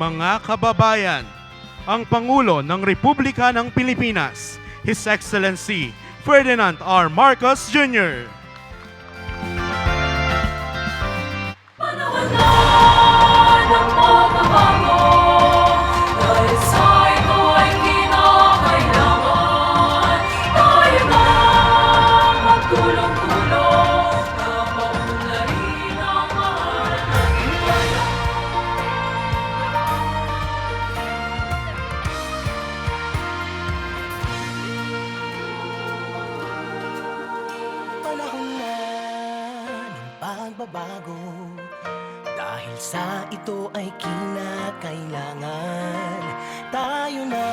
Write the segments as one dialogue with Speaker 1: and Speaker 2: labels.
Speaker 1: Mga kababayan, ang Pangulo ng Republika ng Pilipinas, His Excellency Ferdinand R. Marcos Jr.
Speaker 2: Panahon na ng pagbabago, dahil sa ito ay kinakailangan. Tayo na magtulong-tulong na maunlarin ang mahal nating bayan.
Speaker 3: Panahon na ng pagbabago, dahil sa ito ay kinakailangan. Tayo na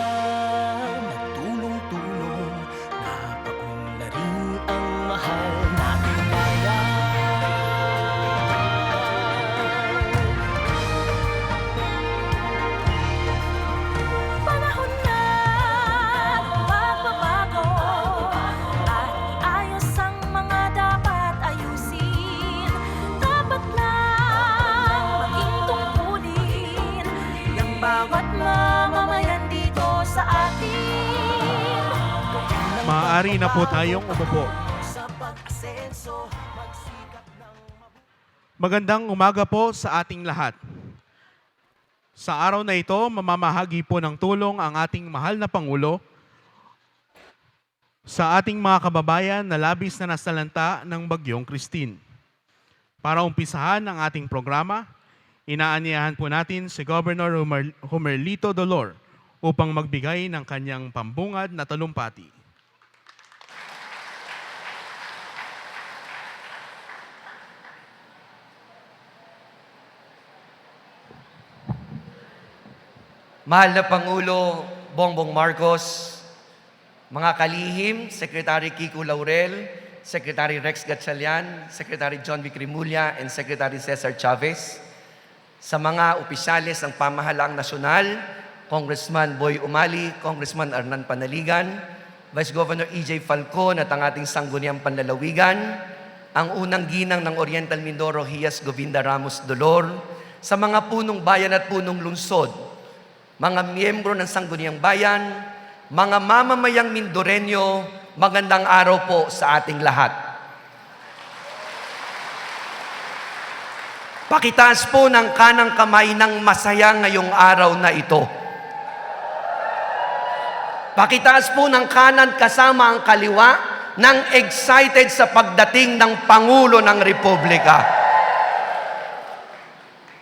Speaker 3: magtulong-tulong na paunlarin ang mahal nating bayan.
Speaker 4: Panahon na ng pagbabago at iayos ang mga dapat ayusin. Dapat lang maging tungkulin ng bawat mamamayan dito sa atin.
Speaker 1: Maaari na po tayong umupo.
Speaker 3: Sa pag-asenso, magsikap ng
Speaker 1: Magandang umaga po sa ating lahat. Sa araw na ito, mamamahagi po ng tulong ang ating mahal na Pangulo sa ating mga kababayan na labis na nasalanta ng Bagyong Christine. Para umpisahan ang ating programa, inaanyahan po natin si Governor Homerlito Dolor upang magbigay ng kanyang pambungad na talumpati.
Speaker 5: Mahal na Pangulo Bongbong Marcos, mga kalihim, Secretary Kiko Laurel, Secretary Rex Gatchalian, Secretary John Vic Rimulya, and Secretary Cesar Chavez, sa mga opisyales ng pamahalaang nasyonal, Congressman Boy Umali, Congressman Arnan Panaligan, Vice Governor E.J. Falcon at ang ating sangguniang panlalawigan, ang unang ginang ng Oriental Mindoro, Hias Govinda Ramos Dolor, sa mga punong bayan at punong lungsod, mga miyembro ng Sangguniang Bayan, mga mamamayang Mindoreño, magandang araw po sa ating lahat. Pakitaas po ng kanang kamay ng masaya ngayong araw na ito. Pakitaas po ng kanan kasama ang kaliwa ng excited sa pagdating ng Pangulo ng Republika.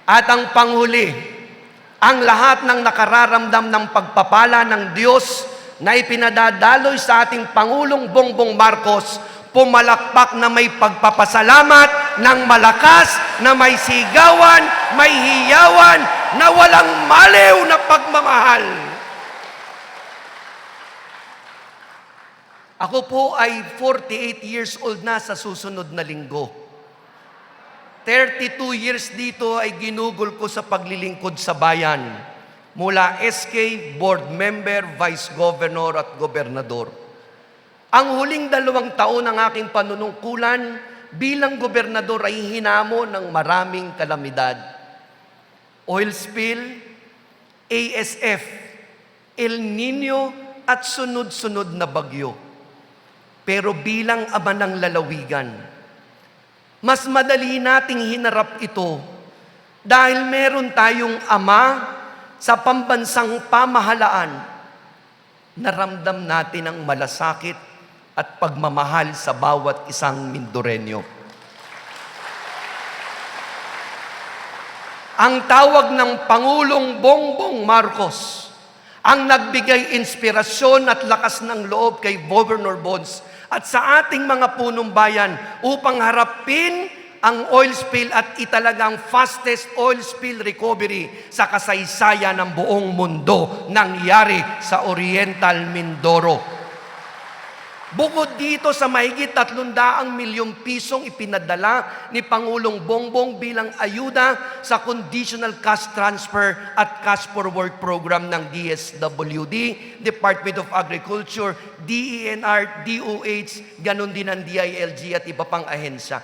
Speaker 5: At ang panghuli, ang lahat ng nakararamdam ng pagpapala ng Diyos na ipinadadaloy sa ating Pangulong Bongbong Marcos, pumalakpak na may pagpapasalamat ng malakas, na may sigawan, may hiyawan, na walang maliw na pagmamahal. Ako po ay 48 years old na sa susunod na linggo. 32 years dito ay ginugol ko sa paglilingkod sa bayan. Mula SK, board member, vice governor at gobernador. Ang huling 2 taon ng aking panunungkulan bilang gobernador ay hinamon ng maraming kalamidad. Oil spill, ASF, El Nino at sunod-sunod na bagyo. Pero bilang ama ng lalawigan, mas madali nating hinarap ito dahil meron tayong ama sa pambansang pamahalaan. Naramdam natin ang malasakit at pagmamahal sa bawat isang Mindoreño. Ang tawag ng Pangulong Bongbong Marcos ang nagbigay inspirasyon at lakas ng loob kay Governor Bonds at sa ating mga punong bayan upang harapin ang oil spill at italagang fastest oil spill recovery sa kasaysayan ng buong mundo nangyari sa Oriental Mindoro. Bukod dito sa mahigit 300 milyong pisong ipinadala ni Pangulong Bongbong bilang ayuda sa Conditional Cash Transfer at Cash for Work program ng DSWD, Department of Agriculture, DENR, DOH, ganon din ang DILG at iba pang ahensya.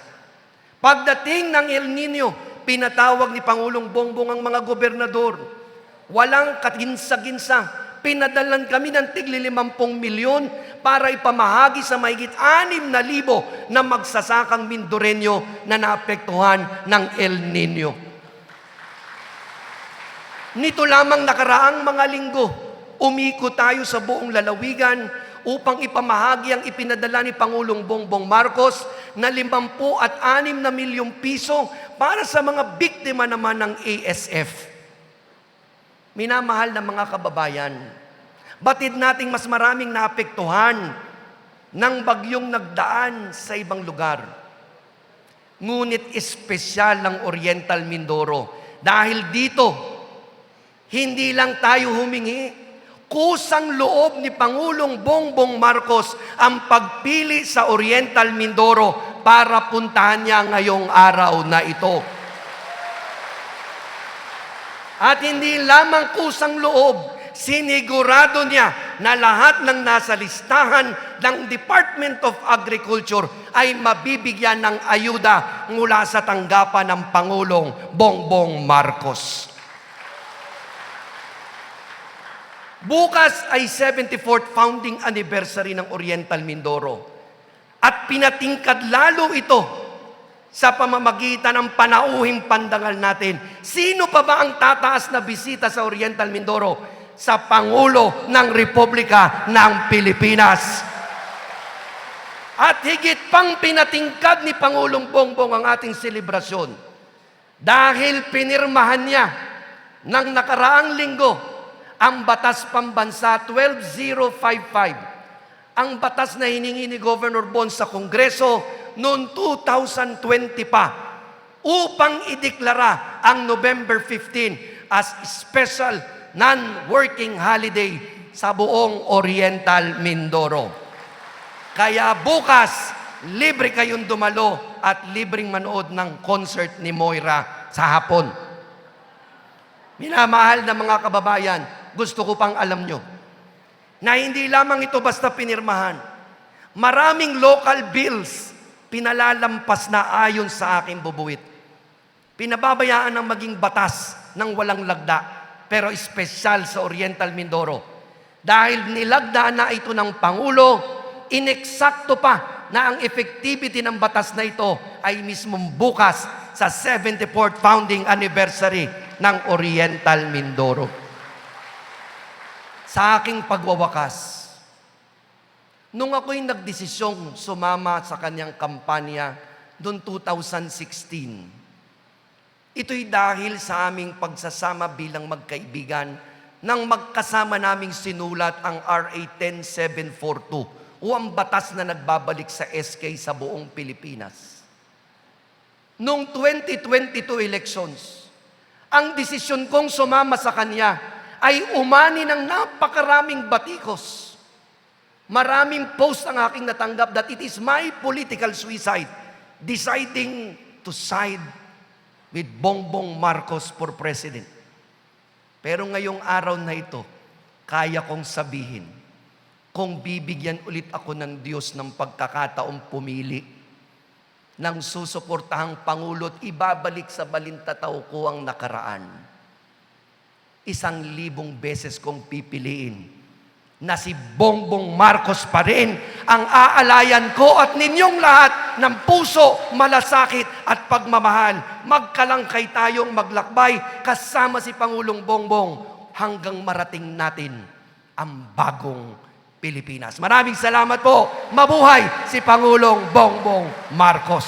Speaker 5: Pagdating ng El Nino, pinatawag ni Pangulong Bongbong ang mga gobernador Walang kaginsa-ginsa. Pinadalan kami ng tigli 50 milyon para ipamahagi sa mahigit 6,000 na magsasakang Mindoreño na naapektuhan ng El Nino. Nito lamang nakaraang mga linggo, umikot tayo sa buong lalawigan upang ipamahagi ang ipinadala ni Pangulong Bongbong Marcos na 56 na milyong piso para sa mga biktima naman ng ASF. Minamahal na mga kababayan, batid nating mas maraming naapektuhan ng bagyong nagdaan sa ibang lugar. Ngunit espesyal ang Oriental Mindoro. Dahil dito, hindi lang tayo humingi, kusang loob ni Pangulong Bongbong Marcos ang pagpili sa Oriental Mindoro para puntahan niya ngayong araw na ito. At hindi lamang kusang loob, sinigurado niya na lahat ng nasa listahan ng Department of Agriculture ay mabibigyan ng ayuda mula sa tanggapan ng Pangulong Bongbong Marcos. Bukas ay 74th founding anniversary ng Oriental Mindoro. At pinatingkad lalo ito sa pamamagitan ng panauhing pandangal natin. Sino pa ba ang tataas na bisita sa Oriental Mindoro? Sa Pangulo ng Republika ng Pilipinas. At higit pang pinatingkad ni Pangulong Bongbong ang ating selebrasyon dahil pinirmahan niya ng nakaraang linggo ang Batas Pambansa 12055, ang batas na hiningi ni Governor Bon sa Kongreso noong 2020 pa upang ideklara ang November 15 as special non-working holiday sa buong Oriental Mindoro. Kaya bukas, libre kayong dumalo at libreng manood ng concert ni Moira sa hapon. Minamahal na mga kababayan, gusto ko pang alam nyo na hindi lamang ito basta pinirmahan. Maraming local bills pinalalampas na ayon sa aking bubuwit. Pinababayaan ng maging batas ng walang lagda, pero espesyal sa Oriental Mindoro. Dahil nilagda na ito ng Pangulo, ineksakto pa na ang effectivity ng batas na ito ay mismong bukas sa 74th founding anniversary ng Oriental Mindoro. Sa aking pagwawakas, nung ako'y nagdesisyong sumama sa kanyang kampanya noong 2016, ito'y dahil sa aming pagsasama bilang magkaibigan nang magkasama naming sinulat ang RA 10742 o ang batas na nagbabalik sa SK sa buong Pilipinas. Noong 2022 elections, ang desisyon kong sumama sa kanya ay umani ng napakaraming batikos. Maraming post ang aking natanggap that it is my political suicide deciding to side with Bongbong Marcos for president. Pero ngayong araw na ito, kaya kong sabihin, kung bibigyan ulit ako ng Diyos ng pagkakataong pumili, ng susuportahang Pangulo at ibabalik sa balintataw ko ang nakaraan, 1,000 beses kong pipiliin na si Bongbong Marcos pa rin ang aalayan ko at ninyong lahat ng puso, malasakit at pagmamahal. Magkalangkay tayong maglakbay kasama si Pangulong Bongbong hanggang marating natin ang bagong Pilipinas. Maraming salamat po. Mabuhay si Pangulong Bongbong Marcos.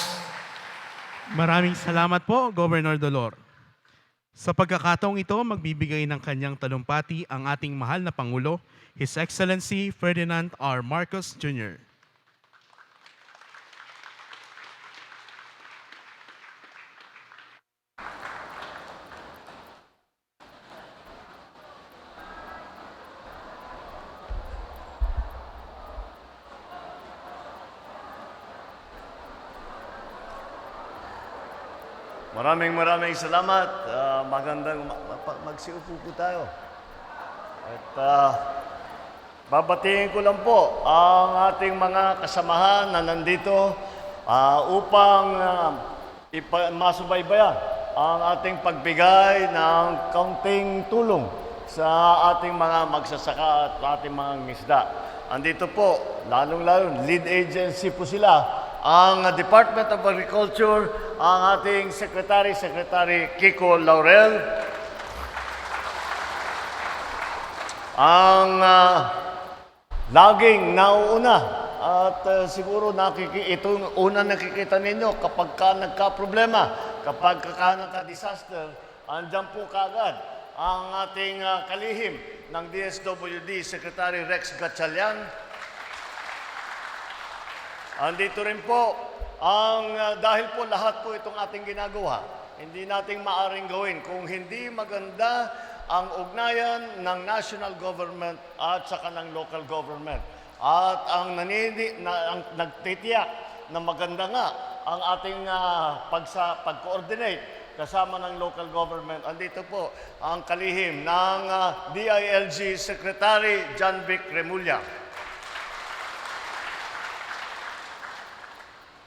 Speaker 1: Maraming salamat po, Governor Dolor. Sa pagkakataong ito, magbibigay ng kanyang talumpati ang ating mahal na Pangulo, His Excellency Ferdinand R. Marcos Jr.
Speaker 6: Maraming salamat. Magandang magsiupo po tayo. At babatiin ko lang po ang ating mga kasamahan na nandito upang masubaybayan ang ating pagbigay ng kaunting tulong sa ating mga magsasaka at ating mga ngisda. Andito po, lalong-lalo, lead agency po sila, ang Department of Agriculture, ang ating Secretary Kiko Laurel, ang laging nauuna at siguro itong unang nakikita ninyo kapag ka nagka-problema, kapag ka nagka-disaster, andyan po kaagad ang ating kalihim ng DSWD, Secretary Rex Gatchalian. Andito rin po dahil po lahat po itong ating ginagawa, hindi nating maaring gawin kung hindi maganda ang ugnayan ng national government at saka ng local government. At ang nagtitiyak na maganda nga ang ating pag-coordinate kasama ng local government. Andito po ang kalihim ng DILG Secretary John Vic Remulla.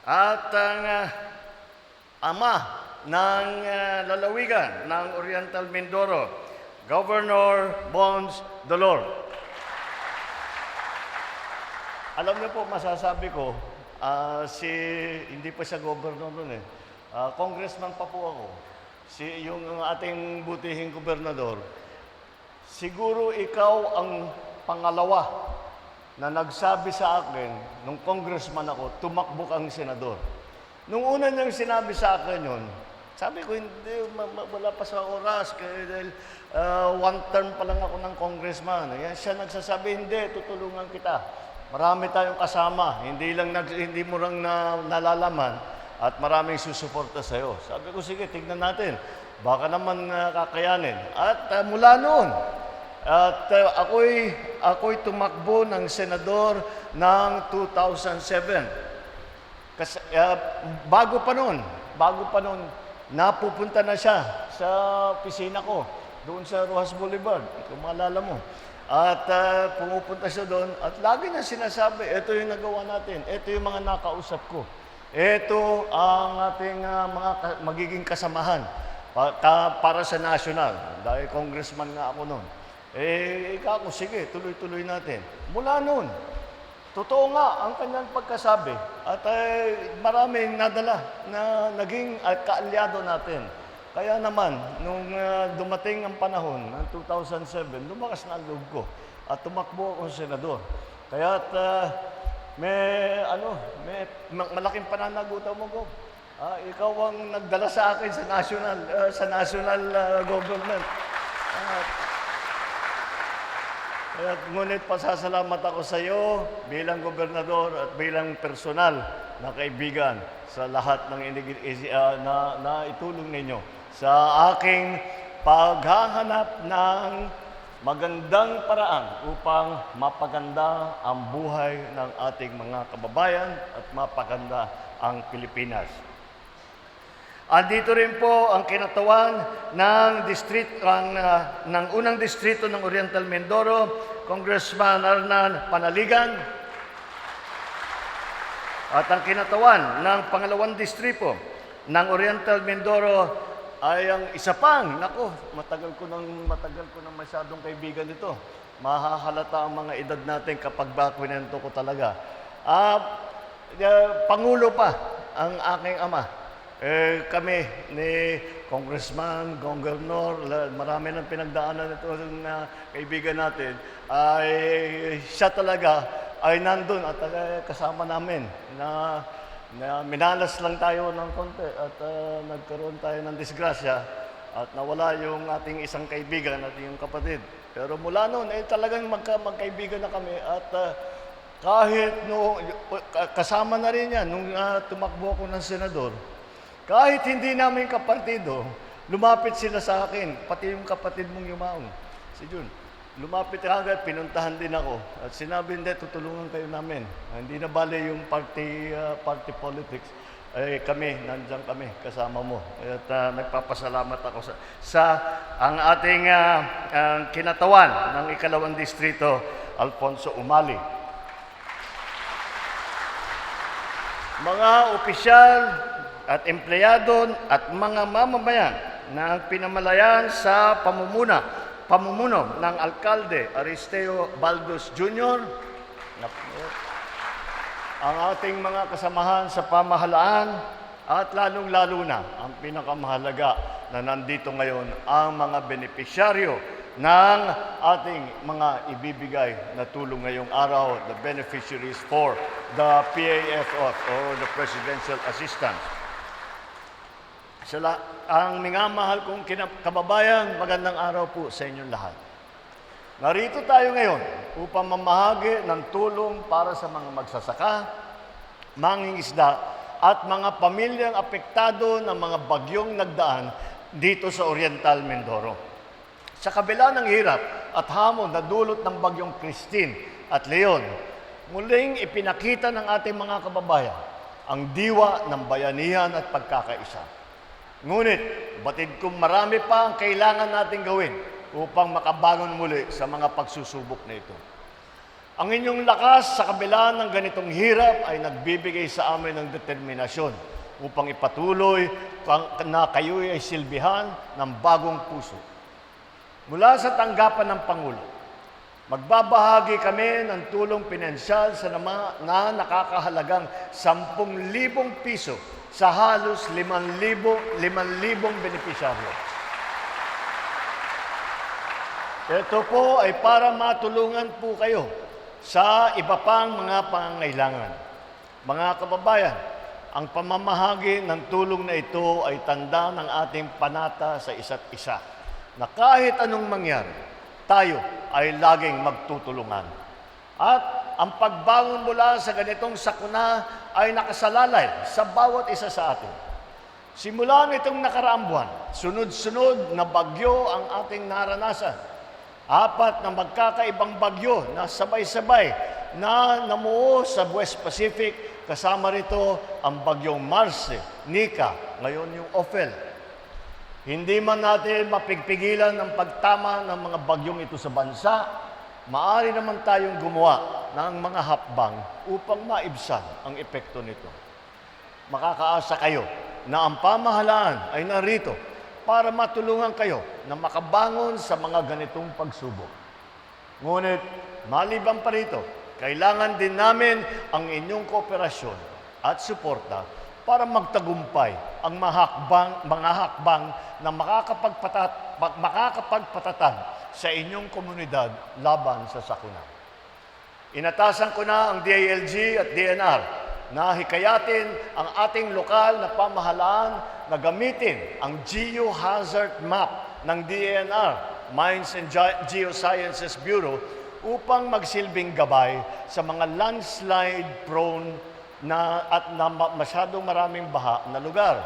Speaker 6: At ang ama ng lalawigan ng Oriental Mindoro, Governor Bons Dolor. Alam niyo po, masasabi ko, hindi pa siya governor noon eh. Congressman pa po ako. Yung ating butihing gobernador, siguro ikaw ang pangalawa na nagsabi sa akin, nung congressman ako, tumakbo kang senador. Nung una niyang sinabi sa akin yun, sabi ko, hindi, wala pa sa oras, dahil one term pa lang ako ng congressman. Yan siya nagsasabi, hindi, tutulungan kita. Marami tayong kasama, hindi mo lang nalalaman at maraming susuporta sa'yo. Sabi ko, sige, tignan natin. Baka naman kakayanin. At mula noon, ako'y tumakbo ng senador ng 2007. Kasi, bago pa noon, napupunta na siya sa opisina ko, doon sa Rojas Boulevard, kung maalala mo. At pumupunta siya doon at lagi na sinasabi, ito yung nagawa natin, ito yung mga nakausap ko. Ito ang ating mga magiging kasamahan para sa national. Dahil congressman nga ako noon. Ako, sige, tuloy-tuloy natin. Mula noon, totoo nga ang kanyang pagkasabi at maraming nadala na naging kaalyado natin. Kaya naman, nung dumating ang panahon ng 2007, lumakas na ang loob ko at tumakbo akong senador. Kaya may malaking pananagutan mo ko. Ikaw ang nagdala sa akin sa national government. Kaya ngunit pasasalamat ako sa iyo bilang gobernador at bilang personal na kaibigan sa lahat ng na itulong ninyo sa aking paghahanap ng magandang paraan upang mapaganda ang buhay ng ating mga kababayan at mapaganda ang Pilipinas. Andito rin po ang kinatawan ng unang distrito ng Oriental Mindoro, Congressman Arnan Panaligan. At ang kinatawan ng pangalawang distrito ng Oriental Mindoro ay ang isa pang, matagal ko nang masyadong kaibigan nito. Mahahalata ang mga edad natin kapag kwento ko talaga. Pangulo pa ang aking ama. Kami ni Congressman, Governor, marami ng pinagdaanan nito ng kaibigan natin, ay siya talaga ay nandun at kasama namin na minalas lang tayo ng konti at nagkaroon tayo ng disgrasya at nawala yung ating isang kaibigan at yung kapatid. Pero mula noon, talagang magkaibigan na kami at kahit kasama na rin yan nung tumakbo ako ng senador, kahit hindi namin kapartido, lumapit sila sa akin, pati yung kapatid mong yumaong, si Jun. Lumapit agad, pinuntahan din ako. At sinabi, hindi, tutulungan kayo namin. Hindi na bale yung party politics. Nandiyan kami, kasama mo. At nagpapasalamat ako sa ang ating kinatawan ng ikalawang distrito, Alfonso Umali. Mga opisyal at empleyado at mga mamamayan na pinamalayan sa pamumuna pamumuno ng Alkalde Aristeo Baldos Jr., ang ating mga kasamahan sa pamahalaan, at lalong-lalo na ang pinakamahalaga na nandito ngayon, ang mga benepisyaryo ng ating mga ibibigay na tulong ngayong araw, the beneficiaries for the PAFF or the Presidential Assistance. Ang minamahal kong kababayan, magandang araw po sa inyong lahat. Narito tayo ngayon upang mamahagi ng tulong para sa mga magsasaka, mangingisda, at mga pamilyang apektado ng mga bagyong nagdaan dito sa Oriental Mindoro. Sa kabila ng hirap at hamon na dulot ng bagyong Christine at Leon, muling ipinakita ng ating mga kababayan ang diwa ng bayanihan at pagkakaisa. Ngunit, batid kong marami pa ang kailangan nating gawin upang makabangon muli sa mga pagsusubok na ito. Ang inyong lakas sa kabila ng ganitong hirap ay nagbibigay sa amin ng determinasyon upang ipatuloy na kayo ay silbihan ng bagong puso. Mula sa tanggapan ng Pangulo, magbabahagi kami ng tulong pinansyal na nakakahalagang 10,000 piso sa halos 5,000 benepisyaryo. Ito po ay para matulungan po kayo sa iba pang mga pangangailangan. Mga kababayan, ang pamamahagi ng tulong na ito ay tanda ng ating panata sa isa't isa, na kahit anong mangyari, tayo ay laging magtutulungan. At ang pagbangon mula sa ganitong sakuna ay nakasalalay sa bawat isa sa atin. Simula nitong nakaraang buwan, sunod-sunod na bagyo ang ating naranasan. 4 na magkakaibang bagyo na sabay-sabay na namuo sa West Pacific, kasama rito ang bagyong Marce, Nika, ngayon yung Ophel. Hindi man natin mapigpigilan ang pagtama ng mga bagyong ito sa bansa, maaari naman tayong gumawa ng mga hakbang upang maibsan ang epekto nito. Makakaasa kayo na ang pamahalaan ay narito para matulungan kayo na makabangon sa mga ganitong pagsubok. Ngunit, maliban pa rito, kailangan din namin ang inyong kooperasyon at suporta para magtagumpay ang mga hakbang na makakapagpatatag sa inyong komunidad laban sa sakuna. Inatasan ko na ang DILG at DNR na hikayatin ang ating lokal na pamahalaan na gamitin ang geohazard map ng DNR, Mines and Geosciences Bureau, upang magsilbing gabay sa mga landslide-prone at masyadong maraming baha na lugar.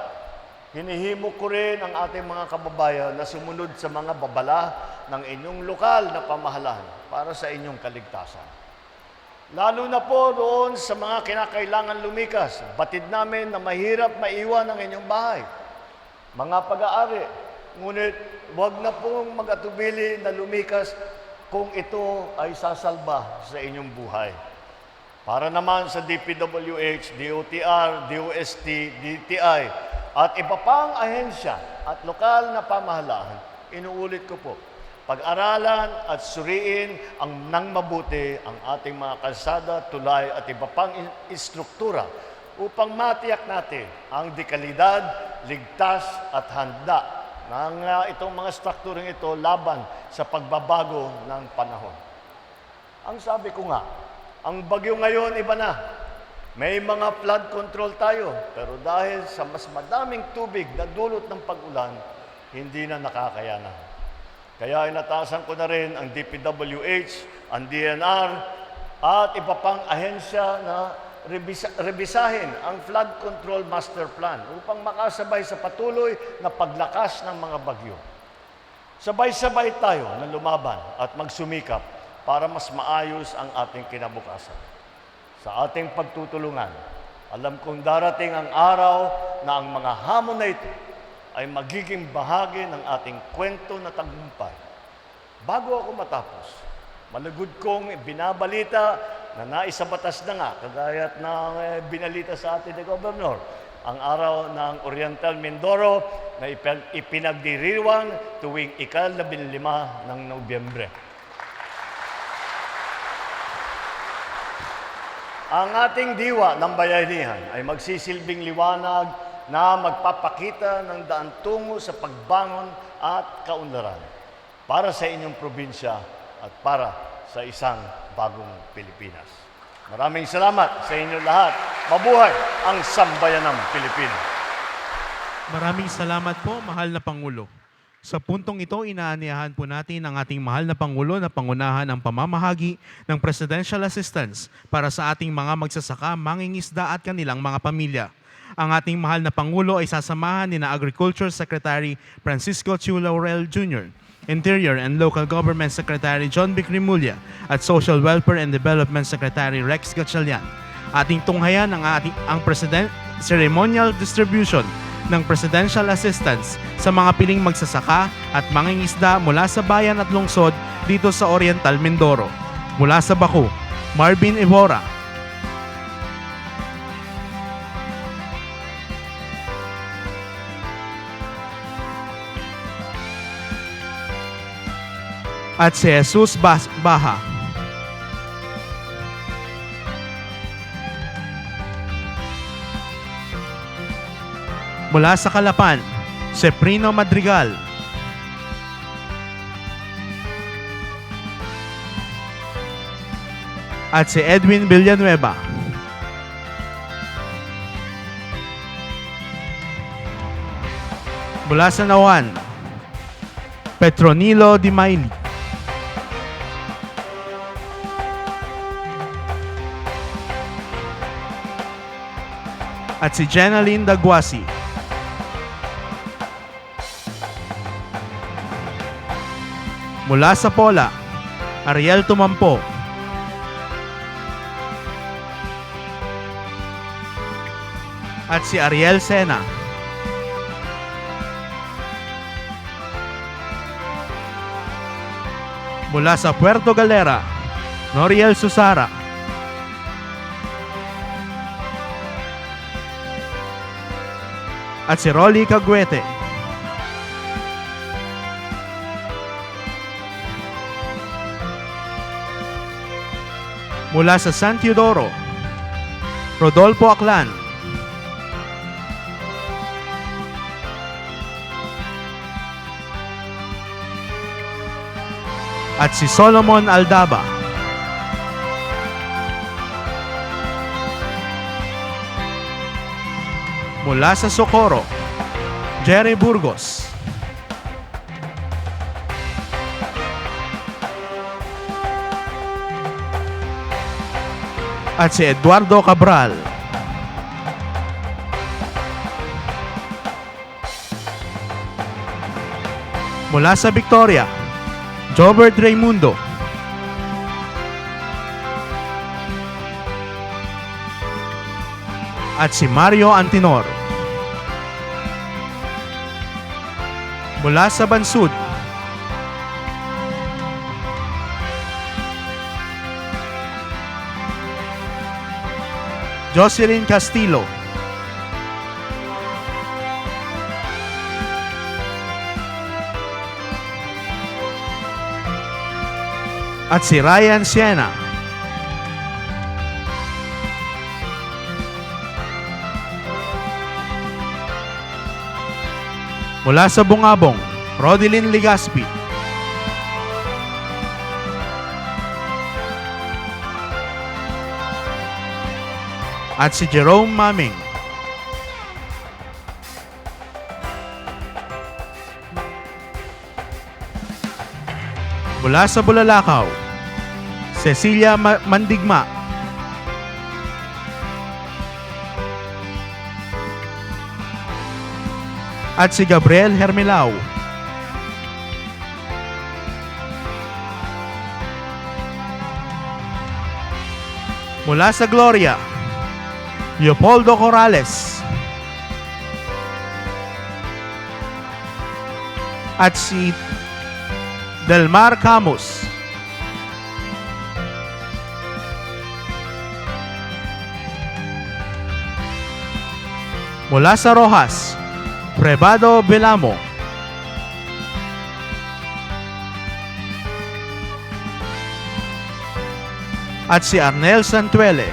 Speaker 6: Hinihimok ko rin ang ating mga kababayan na sumunod sa mga babala ng inyong lokal na pamahalaan para sa inyong kaligtasan. Lalo na po doon sa mga kinakailangan lumikas, batid namin na mahirap maiwan ang inyong bahay. Mga pag-aari, ngunit huwag na pong mag-atubili na lumikas kung ito ay sasalba sa inyong buhay. Para naman sa DPWH, DOTR, DOST, DTI, at iba pang ahensya at lokal na pamahalaan, inuulit ko po, pag-aralan at suriin nang mabuti ang ating mga kalsada, tulay at iba pang istruktura upang matiyak natin ang dekalidad, ligtas at handa ng itong mga strukturang ito laban sa pagbabago ng panahon. Ang sabi ko nga, ang bagyo ngayon iba na. May mga flood control tayo, pero dahil sa mas madaming tubig na dulot ng pag-ulan, hindi na nakakayanan. Kaya inatasan ko na rin ang DPWH, ang DNR, at iba pang ahensya na rebisahin ang Flood Control Master Plan upang makasabay sa patuloy na paglakas ng mga bagyo. Sabay-sabay tayo na lumaban at magsumikap para mas maayos ang ating kinabukasan. Sa ating pagtutulungan, alam kong darating ang araw na ang mga hamon na ito ay magiging bahagi ng ating kwento na tagumpay. Bago ako matapos, malugod kong binabalita na naisabatas na nga, kagaya ng binalita sa atin ni Governor, ang araw ng Oriental Mindoro na ipinagdiriwang tuwing ika-15 ng Nobyembre. Ang ating diwa ng bayanihan ay magsisilbing liwanag na magpapakita ng daan tungo sa pagbangon at kaunlaran para sa inyong probinsya at para sa isang bagong Pilipinas. Maraming salamat sa inyo lahat. Mabuhay ang sambayanang Pilipino.
Speaker 1: Maraming salamat po, mahal na Pangulo. Sa puntong ito, inaanyahan po natin ang ating mahal na Pangulo na pangunahan ang pamamahagi ng Presidential Assistance para sa ating mga magsasaka, mangingisda at kanilang mga pamilya. Ang ating mahal na Pangulo ay sasamahan ni na Agriculture Secretary Francisco Chu Laurel Jr., Interior and Local Government Secretary John Vic Rimulya at Social Welfare and Development Secretary Rex Gatchalian. Ating tunghayan ang ceremonial distribution ng Presidential Assistance sa mga piling magsasaka at mangingisda mula sa bayan at lungsod dito sa Oriental Mindoro. Mula sa Baku, Marvin Evora. At si Jesus Baha. Mula sa Calapan, Seprino Madrigal. At si Edwin Villanueva. Mula sa Nauan, Petronilo Di Maili. At si Jenaline Daguasi. Mula sa Pola, Ariel Tumampo. At si Ariel Sena. Mula sa Puerto Galera, Noriel Susara. At si Rolly Caguete. Mula sa San Teodoro, Rodolfo Aklan. At si Solomon Aldaba. Mula sa Socorro, Jerry Burgos. At si Eduardo Cabral. Mula sa Victoria, Jobert Raimundo. At si Mario Antinor. Mula sa Bansud, Jocelyn Castillo. At si Ryan Siena. Mula sa Bungabong, Rodilyn Ligaspi. At si Jerome Maming. Mula sa Bulalakaw, Cecilia Mandigma. At si Gabriel Hermelao. Mula sa Gloria, Leopoldo Corrales. At si Delmar Camus. Mula sa Rojas, Prevado Belamo. At si Arnel Santuele.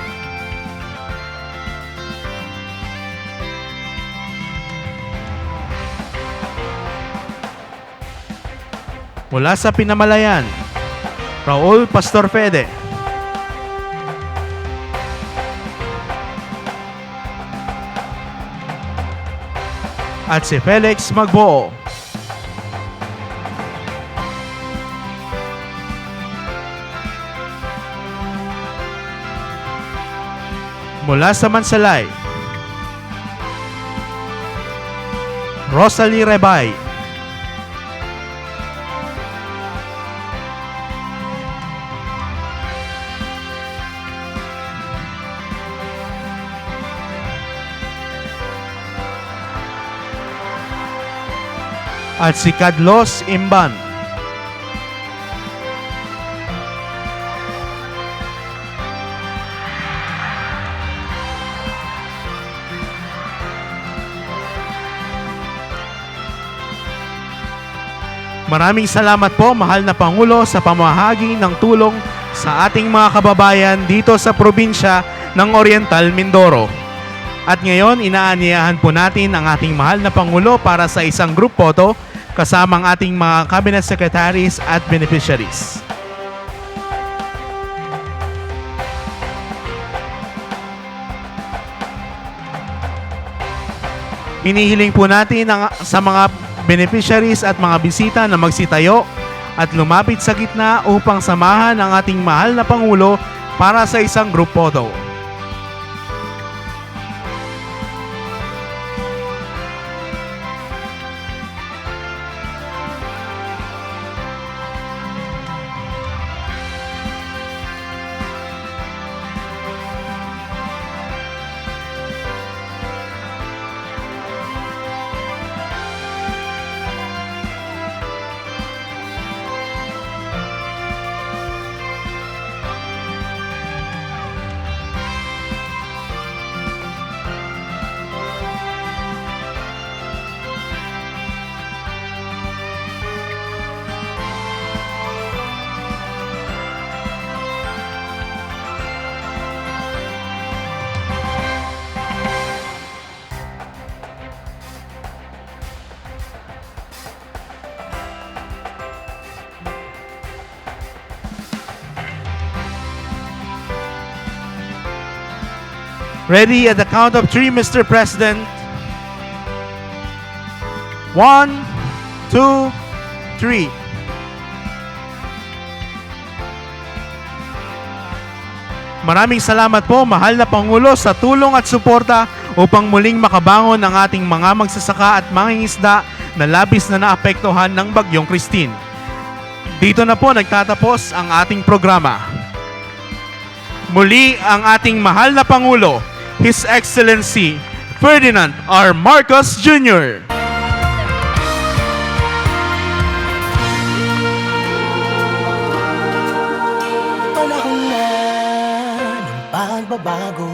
Speaker 1: Mula sa Pinamalayan, Raul Pastor Fede. At si Felix Magboo. Mula sa Mansalay, Rosalie Rebay. At si Carlos Imban. Maraming salamat po, mahal na Pangulo, sa pamahagi ng tulong sa ating mga kababayan dito sa probinsya ng Oriental Mindoro. At ngayon, inaanyayahan po natin ang ating mahal na Pangulo para sa isang group photo kasama ang ating mga cabinet secretaries at beneficiaries. Hinihiling po natin sa mga beneficiaries at mga bisita na magsitayo at lumapit sa gitna upang samahan ang ating mahal na Pangulo para sa isang group photo. Ready at the count of 3, Mr. President. 1, 2, 3. Maraming salamat po, mahal na Pangulo, sa tulong at suporta upang muling makabangon ang ating mga magsasaka at mangingisda na labis na naapektuhan ng Bagyong Christine. Dito na po nagtatapos ang ating programa. Muli ang ating mahal na Pangulo, His Excellency Ferdinand R. Marcos Jr.
Speaker 3: Panahon na ng pagbabago,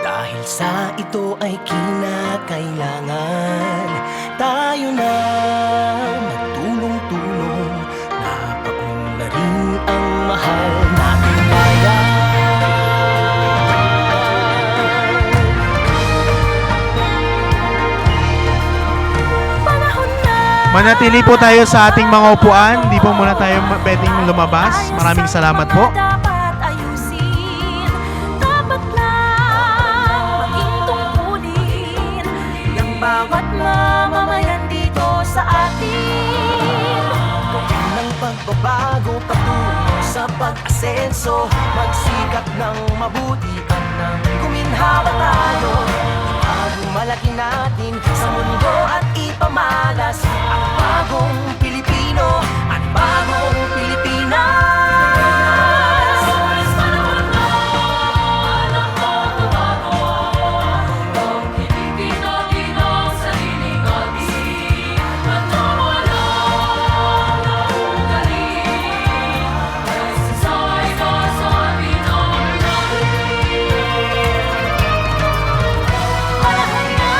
Speaker 3: dahil sa ito ay kinakailangan tayo na magtulong-tulong, napaunlarin ang mahal nating bayan.
Speaker 4: Panahon na.
Speaker 1: Manatili po tayo sa ating mga upuan. Di po muna tayo pwedeng lumabas. Maraming salamat po.
Speaker 4: Dapat ayusin, dapat lang maging tungkulin ng bawat mamamayan dito sa atin.
Speaker 3: Gawin ng pagbabago patungo sa pag-asenso, magsikap ng mabuti at nang guminhawa tayo. Ipagong malaki natin sa mundo at ipamalas ang bagong Pilipino at bagong Pilipinas.
Speaker 2: Panahon na ng pagbabago, nang hinitin natin ang sariling atin, at nawala ng ugali, kasi sa'y kasabi ng langit.
Speaker 4: Panahon na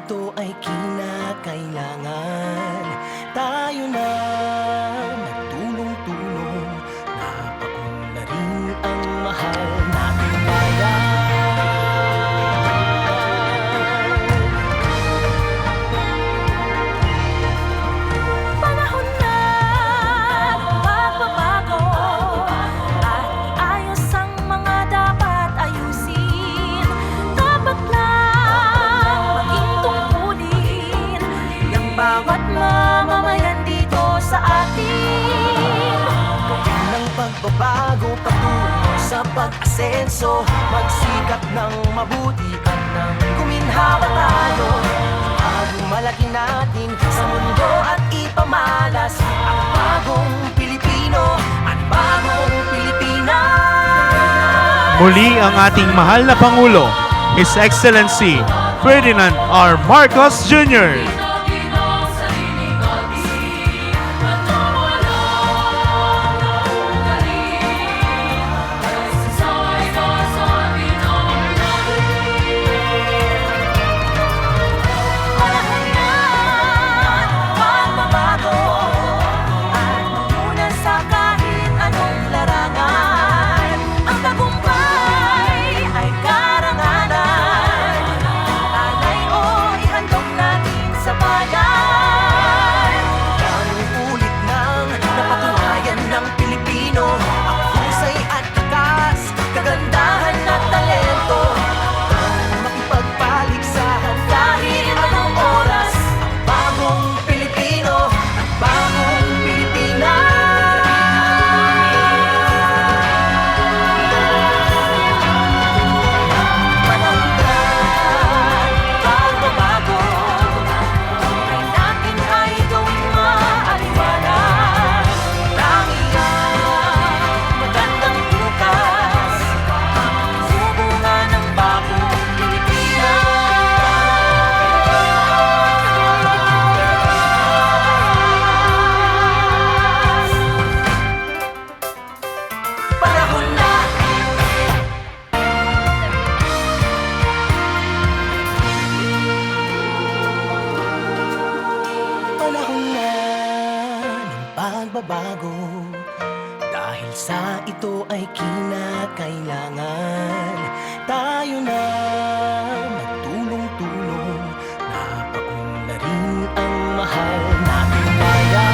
Speaker 3: ito ay kinakailangan, tayo na nagtulong-tulong, napaunlarin ang mahal nating bayan.
Speaker 4: Panahon na ng pagbabago at iayos ang mga dapat ayusin. Dapat lang maging tungkulin ng bawat mamamayan dito sa atin.
Speaker 3: Gawin ng pagbabago patungo sa pag-asenso, magsikap ng mabuti at nang guminhawa tayo. Itagong malaki natin sa mundo at ipamalas ang bagong Pilipino at bagong Pilipinas.
Speaker 1: Muli ang ating mahal na Pangulo, His Excellency Ferdinand R. Marcos Jr.
Speaker 2: Ginong sariling atin at mawalan ng galing. Sasay ka sa Pinoy natin.
Speaker 4: Panahon na ng pagbabago at muna sa kahit anong larangan. Ang tagumpay ay karangalan. Alay o ihandog natin sa bayan.
Speaker 3: Daming ulit nang napatunayan ng Pilipino ang husay at takas, kagandahan at talento. Ang makipagpaligsahan kahit anong oras, ang bagong Pilipino at bagong Pilipinas. Panahon na pagbabago, tunay natin ay gawing maaliwanag. Tangi ang magandang bukas, sumunga ng bagong Pilipinas. Panahon na. Panahon na ng pagbabago, dahil sa ito ay kinakailangan, tayo na nagtulong-tulong, napaunlarin ang mahal nating bayan.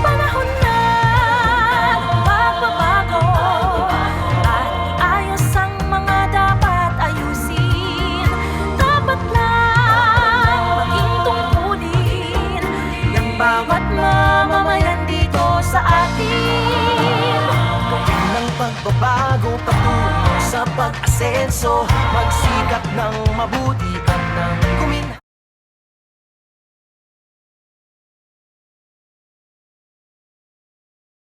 Speaker 4: Panahon na ng pagbabago at iayos ang mga dapat ayusin. Dapat lang maging tungkulin ng bawat mamamayan dito sa atin.
Speaker 3: Gawin ng pagbabago patungo sa pag-asenso, magsikap ng mabuti at nang gumin